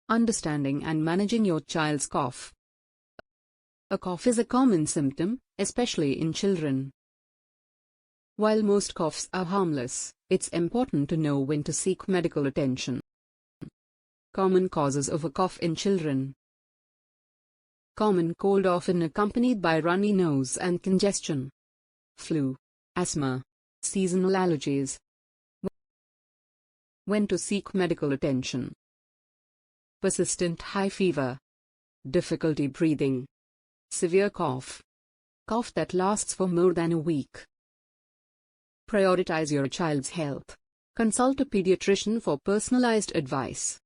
Understanding and managing your child's cough. A cough is a common symptom, especially in children. While most coughs are harmless, it's important to know when to seek medical attention. Common causes of a cough in children. Common cold often accompanied by runny nose and congestion. Flu, asthma, seasonal allergies. When to seek medical attention. Persistent high fever. Difficulty breathing. Severe cough. Cough that lasts for more than a week. Prioritize your child's health. Consult a pediatrician for personalized advice.